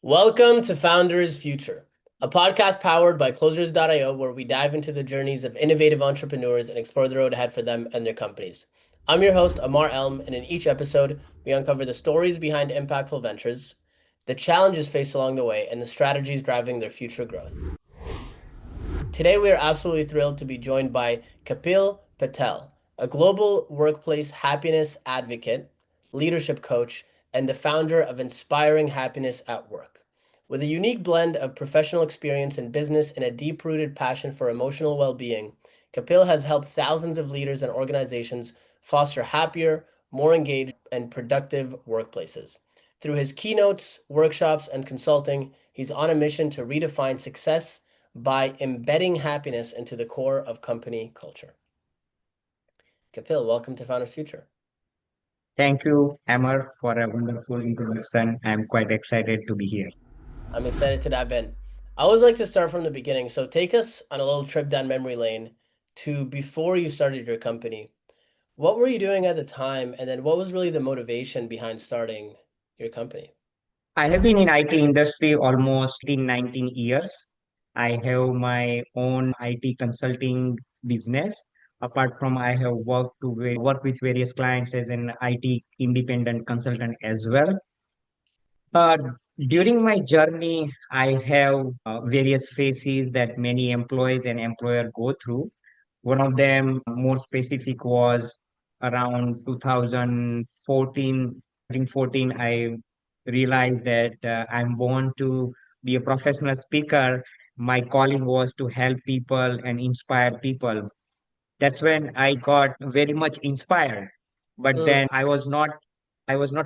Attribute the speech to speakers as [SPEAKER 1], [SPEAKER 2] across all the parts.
[SPEAKER 1] Welcome to Founders Future, a podcast powered by Closers.io, where we dive into the journeys of innovative entrepreneurs and explore the road ahead for them and their companies. I'm your host, Ammar Elm, and in each episode, we uncover the stories behind impactful ventures, the challenges faced along the way, and the strategies driving their future growth. Today, we are absolutely thrilled to be joined by Kapil Patel, a global workplace happiness advocate, leadership coach, and the founder of Inspiring Happiness at Work. With a unique blend of professional experience in business and a deep rooted passion for emotional well being, Kapil has helped thousands of leaders and organizations foster happier, more engaged, and productive workplaces. Through his keynotes, workshops, and consulting, he's on a mission to redefine success by embedding happiness into the core of company culture. Kapil, welcome to Founders Future.
[SPEAKER 2] Thank you, Ammar, for a wonderful introduction. I'm quite excited to be here.
[SPEAKER 1] I'm excited to dive in. I always like to start from the beginning. So take us on a little trip down memory lane to before you started your company. What were you doing at the time? And then what was really the motivation behind starting your company?
[SPEAKER 2] I have been in IT industry almost in 19 years. I have my own IT consulting business. Apart from I have worked with various clients as an IT independent consultant as well. Uh, During my journey, I have various phases that many employees and employer go through. One of them, more specific, was around 2014. I realized that I'm born to be a professional speaker. My calling was to help people and inspire people. That's when I got very much inspired. But
[SPEAKER 1] Mm,
[SPEAKER 2] then I was not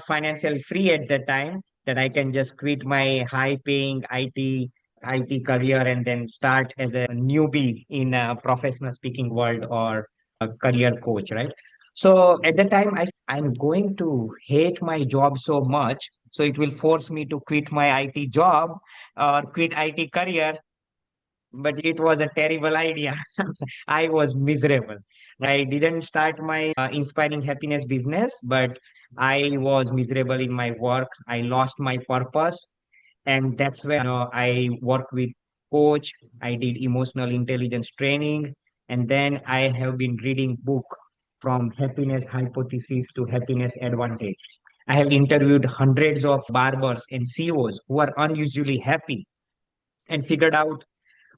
[SPEAKER 2] financially free at that time that I can just quit my high paying IT career and then start as a newbie in a professional speaking world or a career coach, right? So at that time I I'm going to hate my job so much, so it will force me to quit my IT job or quit IT career, but it was a terrible idea. I was miserable. I didn't start my inspiring happiness business, but I was miserable in my work. I lost my purpose, and that's when I worked with coach. I did emotional intelligence training, and then I have been reading book from happiness hypothesis to happiness advantage. I have interviewed hundreds of barbers and CEOs who are unusually happy and figured out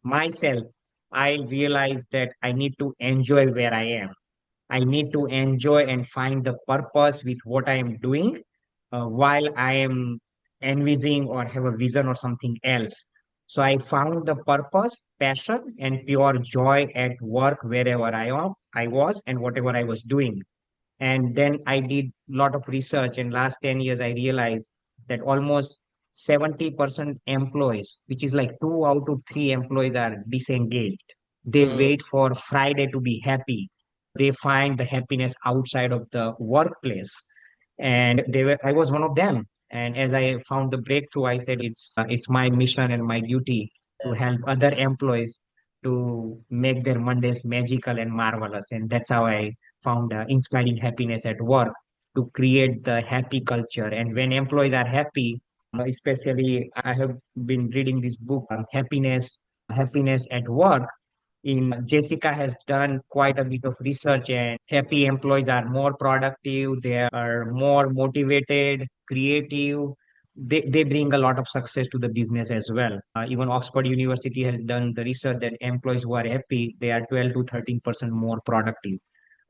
[SPEAKER 2] myself, I realized that I need to enjoy where I am. I need to enjoy and find the purpose with what I am doing while I am envisaging or have a vision or something else. So I found the purpose, passion, and pure joy at work wherever I was, and whatever I was doing. And then I did a lot of research. In last 10 years, I realized that almost 70% employees, which is like 2 out of 3 employees, are disengaged. They
[SPEAKER 1] mm,
[SPEAKER 2] wait for Friday to be happy. They find the happiness outside of the workplace. And I was one of them. And as I found the breakthrough, I said it's my mission and my duty to
[SPEAKER 1] yeah.
[SPEAKER 2] help other employees to make their Mondays magical and marvelous. And that's how I found inspiring happiness at work to create the happy culture. And when employees are happy, especially I have been reading this book on happiness at work. In Jessica has done quite a bit of research, and happy employees are more productive, they are more motivated, creative. They bring a lot of success to the business as well. Even Oxford University has done the research that employees who are happy, they are 12 to 13% more productive.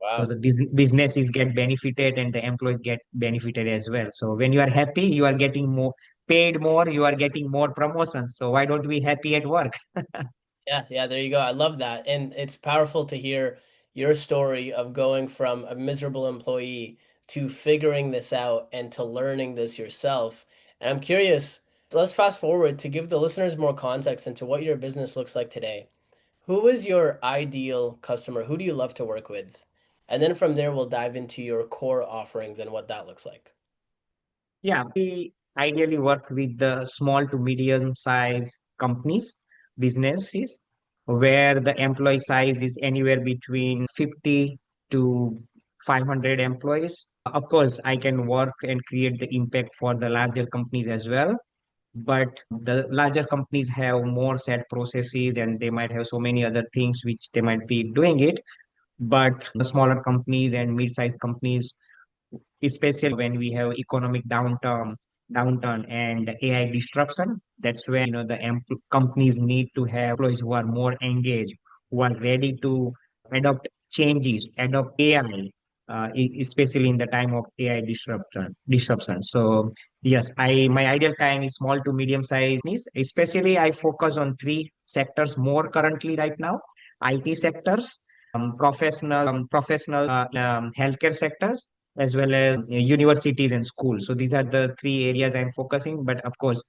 [SPEAKER 2] So
[SPEAKER 1] Wow.
[SPEAKER 2] the business is get benefited and the employees get benefited as well. So when you are happy, you are getting more paid more, you are getting more promotions. So why don't we happy at work?
[SPEAKER 1] Yeah, yeah, there you go. I love that. And it's powerful to hear your story of going from a miserable employee to figuring this out and to learning this yourself. And I'm curious, let's fast forward to give the listeners more context into what your business looks like today. Who is your ideal customer? Who do you love to work with? And then from there, we'll dive into your core offerings and what that looks like.
[SPEAKER 2] Yeah, we ideally work with the small to medium size companies, businesses, where the employee size is anywhere between 50 to 500 employees. Of course, I can work and create the impact for the larger companies as well. but the larger companies have more set processes and they might have so many other things which they might be doing it. But the smaller companies and mid-sized companies, especially when we have economic downturn and AI disruption. That's where the companies need to have employees who are more engaged, who are ready to adopt changes, adopt AI, especially in the time of AI disruption. So yes, I my ideal client is small to medium size needs. Especially, I focus on three sectors more currently right now: IT sectors, professional healthcare sectors, as well as universities and schools. So these are the three areas I'm focusing. But of course,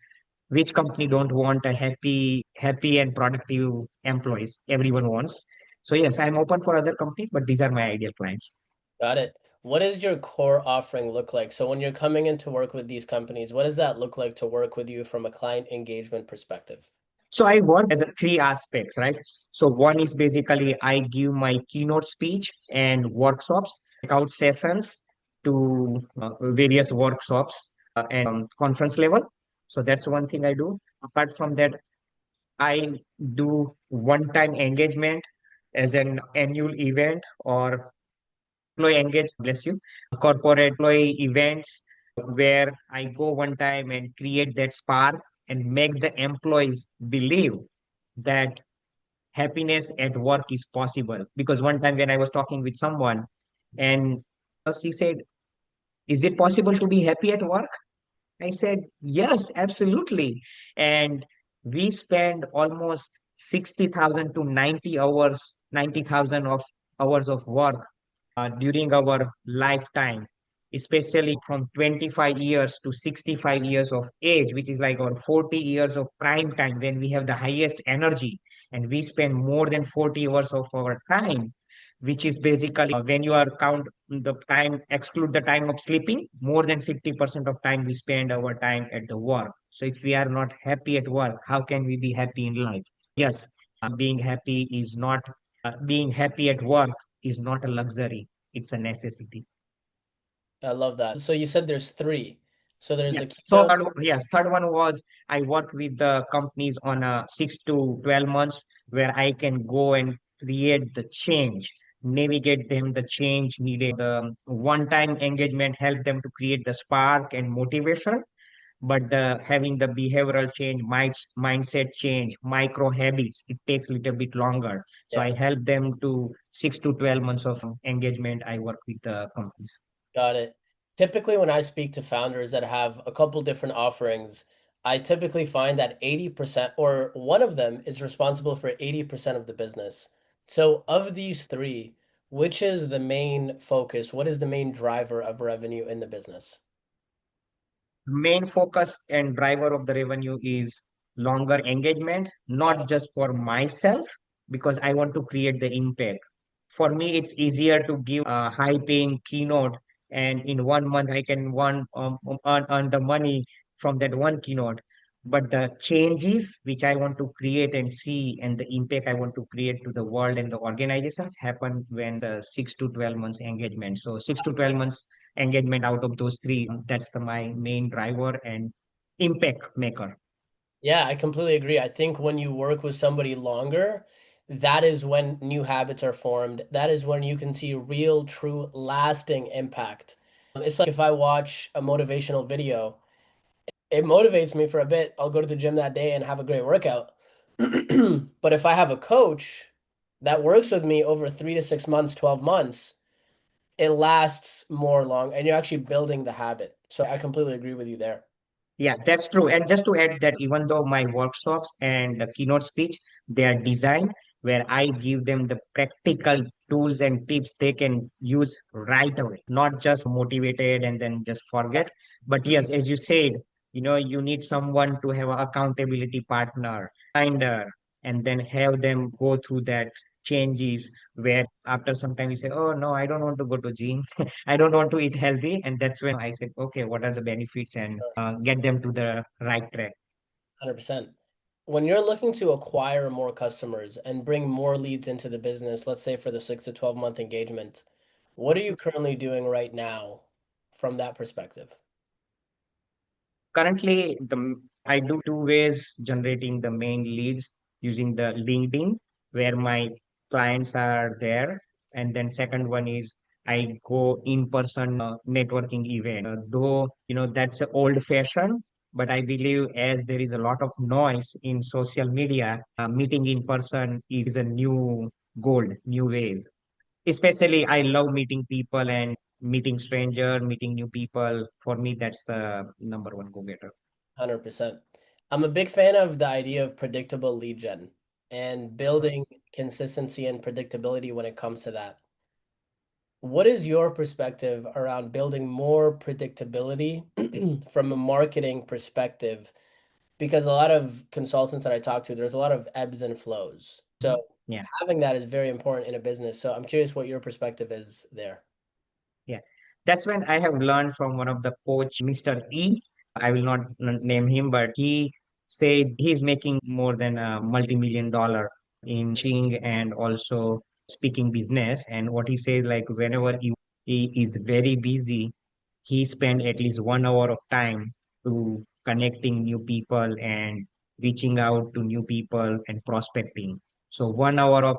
[SPEAKER 2] which company don't want a happy and productive employees? Everyone wants. So yes, I'm open for other companies, but these are my ideal clients.
[SPEAKER 1] Got it. What does your core offering look like? So when you're coming in to work with these companies, what does that look like to work with you from a client engagement perspective?
[SPEAKER 2] So I work as a three aspects, right? So one is basically I give my keynote speech and workshops, breakout sessions to various workshops and conference level. So that's one thing I do. Apart from that, I do one-time engagement as an annual event or employee engage, bless you, corporate employee events where I go one time and create that spark and make the employees believe that happiness at work is possible. Because one time when I was talking with someone and she said, "Is it possible to be happy at work?" I said, yes, absolutely. And we spend almost 60,000 to 90,000 of hours of work during our lifetime, especially from 25 years to 65 years of age, which is like our 40 years of prime time when we have the highest energy. And we spend more than 40 hours of our time, which is basically when you are count the time, exclude the time of sleeping, more than 50% of time we spend our time at the work. So if we are not happy at work, how can we be happy in life? Yes, being happy at work is not a luxury, it's a necessity.
[SPEAKER 1] I love that. So you said there's three. So there's
[SPEAKER 2] Yeah.
[SPEAKER 1] the
[SPEAKER 2] So
[SPEAKER 1] keynote.
[SPEAKER 2] yes, third one was I work with the companies on a 6 to 12 months where I can go and create the change, navigate them the change needed. The one-time engagement help them to create the spark and motivation, but having the behavioral change, mindset change, micro habits, it takes a little bit longer. So
[SPEAKER 1] Yeah,
[SPEAKER 2] I help them to 6 to 12 months of engagement. I work with the companies.
[SPEAKER 1] got it. Typically, when I speak to founders that have a couple different offerings, I typically find that 80% or one of them is responsible for 80% of the business. So of these three, which is the main focus? What is the main driver of revenue in the business?
[SPEAKER 2] Main focus and driver of the revenue is longer engagement,
[SPEAKER 1] Got
[SPEAKER 2] not
[SPEAKER 1] it.
[SPEAKER 2] just for myself, because I want to create the impact. For me, it's easier to give a high paying keynote, and in 1 month, I can earn the money from that one keynote. But the changes which I want to create and see, and the impact I want to create to the world and the organizations happen when the 6 to 12 months engagement. So 6 to 12 months engagement out of those three, that's my main driver and impact maker.
[SPEAKER 1] Yeah, I completely agree. I think when you work with somebody longer, that is when new habits are formed. That is when you can see real, true, lasting impact. It's like if I watch a motivational video, it motivates me for a bit. I'll go to the gym that day and have a great workout. But if I have a coach that works with me over 3 to 6 months, 12 months, it lasts more long and you're actually building the habit. So I completely agree with you there.
[SPEAKER 2] Yeah, that's true. And just to add that even though my workshops and the keynote speech, they are designed where I give them the practical tools and tips they can use right away, not just motivated and then just forget. But yes, as you said, you need someone to have an accountability partner, reminder, and then have them go through that changes where after some time you say, oh no, I don't want to go to gym. I don't want to eat healthy. And that's when I said, okay, what are the benefits and get them to the right track.
[SPEAKER 1] 100%. When you're looking to acquire more customers and bring more leads into the business, let's say for the 6 to 12 month engagement, what are you currently doing right now from that perspective?
[SPEAKER 2] Currently, I do two ways generating the main leads using the LinkedIn, where my clients are there, and then second one is I go in person networking event. Though that's old fashioned, but I believe as there is a lot of noise in social media, meeting in person is a new gold, new ways. Especially, I love meeting people and meeting stranger, meeting new people. For me, that's the number one go getter.
[SPEAKER 1] 100%. I'm a big fan of the idea of predictable lead gen and building consistency and predictability when it comes to that. What is your perspective around building more predictability from a marketing perspective? Because a lot of consultants that I talk to, there's a lot of ebbs and flows.
[SPEAKER 2] Mhm.
[SPEAKER 1] So
[SPEAKER 2] Yeah,
[SPEAKER 1] having that is very important in a business. So I'm curious what your perspective is there.
[SPEAKER 2] yeah. That's when I have learned from one of the coach, Mr. E. I will not name him, but he said he's making more than a multi-million dollar in coaching and also speaking business. And what he says, like whenever he is very busy, he spend at least 1 hour of time to connecting new people and reaching out to new people and prospecting. So 1 hour of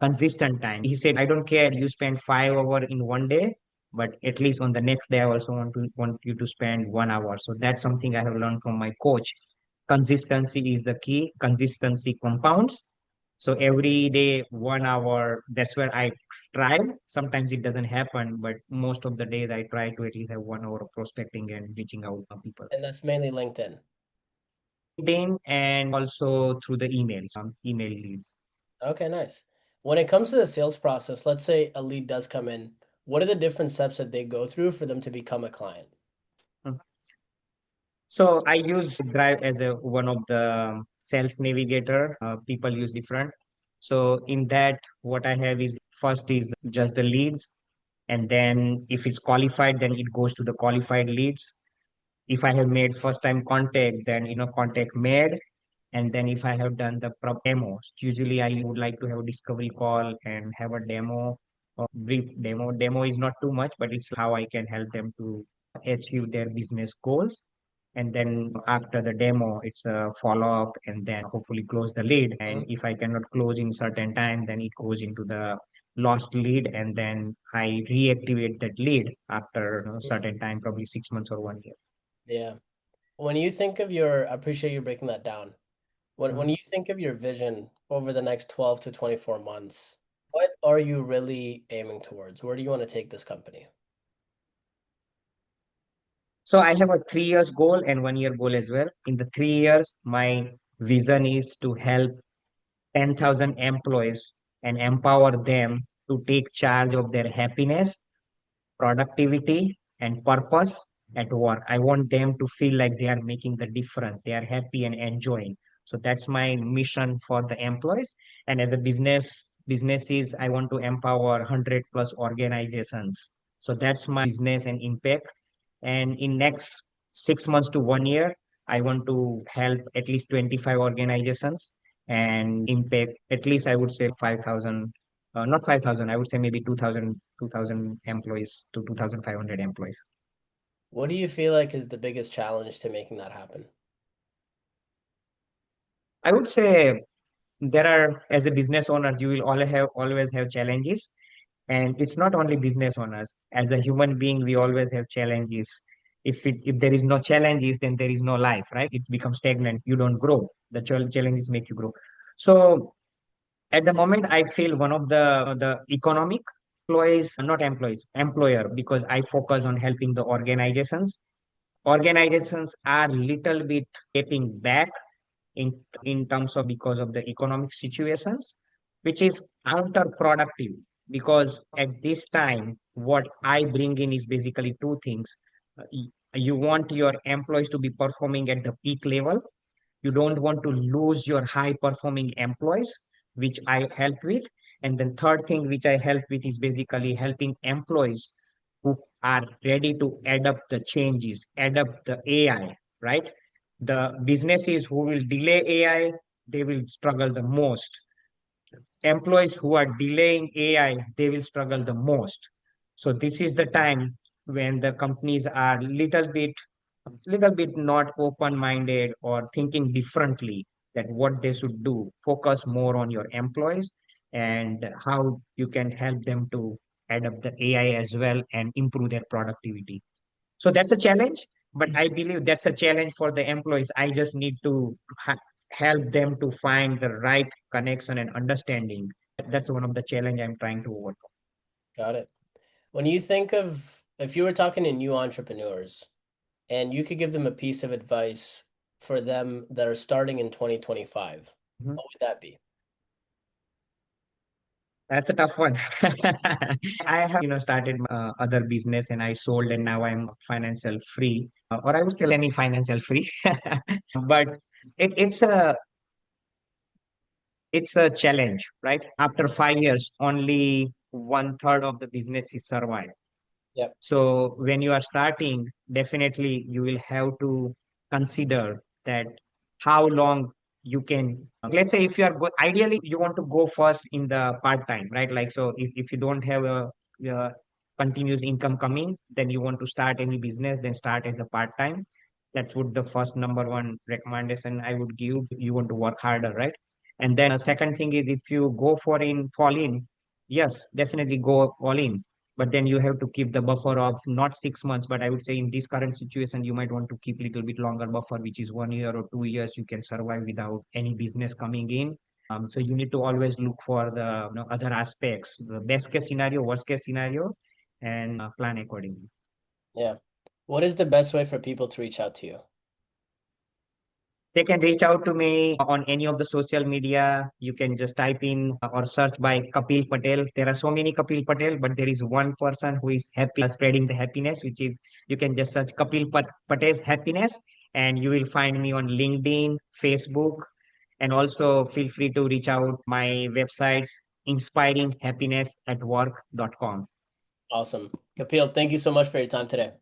[SPEAKER 2] consistent time. He said, I don't care you spend 5 hours in one day, but at least on the next day, I also want you to spend 1 hour. So that's something I have learned from my coach. Consistency is the key. Consistency compounds. So every day, 1 hour, that's where I try. Sometimes it doesn't happen, but most of the days I try to at least have 1 hour of prospecting and reaching out to people.
[SPEAKER 1] And that's mainly LinkedIn.
[SPEAKER 2] LinkedIn and also through the emails, email leads.
[SPEAKER 1] Okay, nice. When it comes to the sales process, let's say a lead does come in, what are the different steps that they go through for them to become a client?
[SPEAKER 2] So I use Drive as a one of the sales navigator. People use different. So in that, what I have is first is just the leads, and then if it's qualified, then it goes to the qualified leads. If I have made first time contact, then contact made, and then if I have done the demos, usually I would like to have a discovery call and have a demo or brief demo. Demo is not too much, but it's how I can help them to achieve their business goals. And then after the demo, it's a follow up and then hopefully close the lead. And
[SPEAKER 1] Mhm.
[SPEAKER 2] if I cannot close in certain time, then it goes into the lost lead and then I reactivate that lead after certain time, probably 6 months or 1 year.
[SPEAKER 1] Yeah. When you think of your, I appreciate you breaking that down. When you think of your vision over the next 12 to 24 months, what are you really aiming towards? Where do you want to take this company?
[SPEAKER 2] So I have a 3 years goal and 1 year goal as well. In the 3 years, my vision is to help 10,000 employees and empower them to take charge of their happiness, productivity, and purpose at work. I want them to feel like they are making the difference. They are happy and enjoying. So that's my mission for the employees. And as a businesses, I want to empower 100 plus organizations. So that's my business and impact. And in next 6 months to 1 year, I want to help at least 25 organizations and impact at least I would say 5,000, not 5,000, I would say maybe 2,000 employees to 2,500 employees.
[SPEAKER 1] What do you feel like is the biggest challenge to making that happen?
[SPEAKER 2] I would say there are, as a business owner, you will always have challenges. And it's not only business owners. As a human being, we always have challenges. If there is no challenges, then there is no life, right? It's become stagnant. You don't grow. The challenges make you grow. So at the moment, I feel one of the economic employees, not employees, employer, because I focus on helping the organizations. Organizations are little bit stepping back in in terms of because of the economic situations, which is counterproductive. Because at this time, what I bring in is basically two things. You want your employees to be performing at the peak level. You don't want to lose your high performing employees, which I help with. And then third thing which I help with is basically helping employees who are ready to adapt the changes, adapt the AI, right? The businesses who will delay AI, they will struggle the most. Employees who are delaying AI, they will struggle the most. So this is the time when the companies are little bit little bit not open-minded or thinking differently that what they should do. Focus more on your employees and how you can help them to adapt the AI as well and improve their productivity. So that's a challenge, but I believe that's a challenge for the employees. I just need to help them to find the right connection and understanding. That's one of the challenge I'm trying to overcome.
[SPEAKER 1] Got it. When you think of if you were talking to new entrepreneurs and you could give them a piece of advice for them that are starting in 2025,
[SPEAKER 2] Mhm.
[SPEAKER 1] what would that be?
[SPEAKER 2] That's a tough one. I have, started other business and I sold and now I'm financial free, or I would say any financial free. But it's a challenge, right? After 5 years, only one third of the business is survive.
[SPEAKER 1] Yep.
[SPEAKER 2] So when you are starting, definitely you will have to consider that how long you can. Let's say if you are ideally you want to go first in the part time, right? Like so, if you don't have a continuous income coming, then you want to start any business, then start as a part time. That's would the first number one recommendation I would give. You want to work harder, right? And then a second thing is if you go for in fall in, yes, definitely go all in, but then you have to keep the buffer of not 6 months, but I would say in this current situation you might want to keep a little bit longer buffer, which is 1 year or 2 years you can survive without any business coming in. So you need to always look for the other aspects, the best case scenario, worst case scenario, and plan accordingly.
[SPEAKER 1] Yeah. What is the best way for people to reach out to you?
[SPEAKER 2] They can reach out to me on any of the social media. You can just type in or search by Kapil Patel. There are so many Kapil Patel, but there is one person who is happy spreading the happiness, which is you can just search Patel's happiness and you will find me on LinkedIn, Facebook, and also feel free to reach out my websites inspiringhappinessatwork.com.
[SPEAKER 1] Awesome. Kapil, thank you so much for your time today.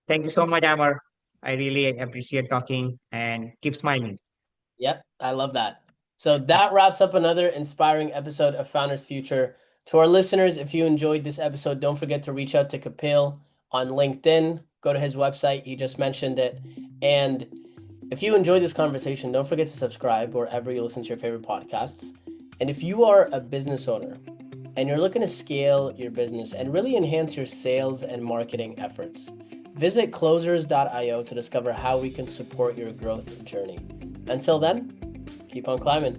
[SPEAKER 2] Thank you so much, Ammar. I really appreciate talking and keep smiling.
[SPEAKER 1] Yep, I love that. So that wraps up another inspiring episode of Founders Future. To our listeners, if you enjoyed this episode, don't forget to reach out to Kapil on LinkedIn. Go to his website, he just mentioned it. And if you enjoyed this conversation, don't forget to subscribe wherever you listen to your favorite podcasts. And if you are a business owner and you're looking to scale your business and really enhance your sales and marketing efforts, visit closers.io to discover how we can support your growth journey. Until then, keep on climbing.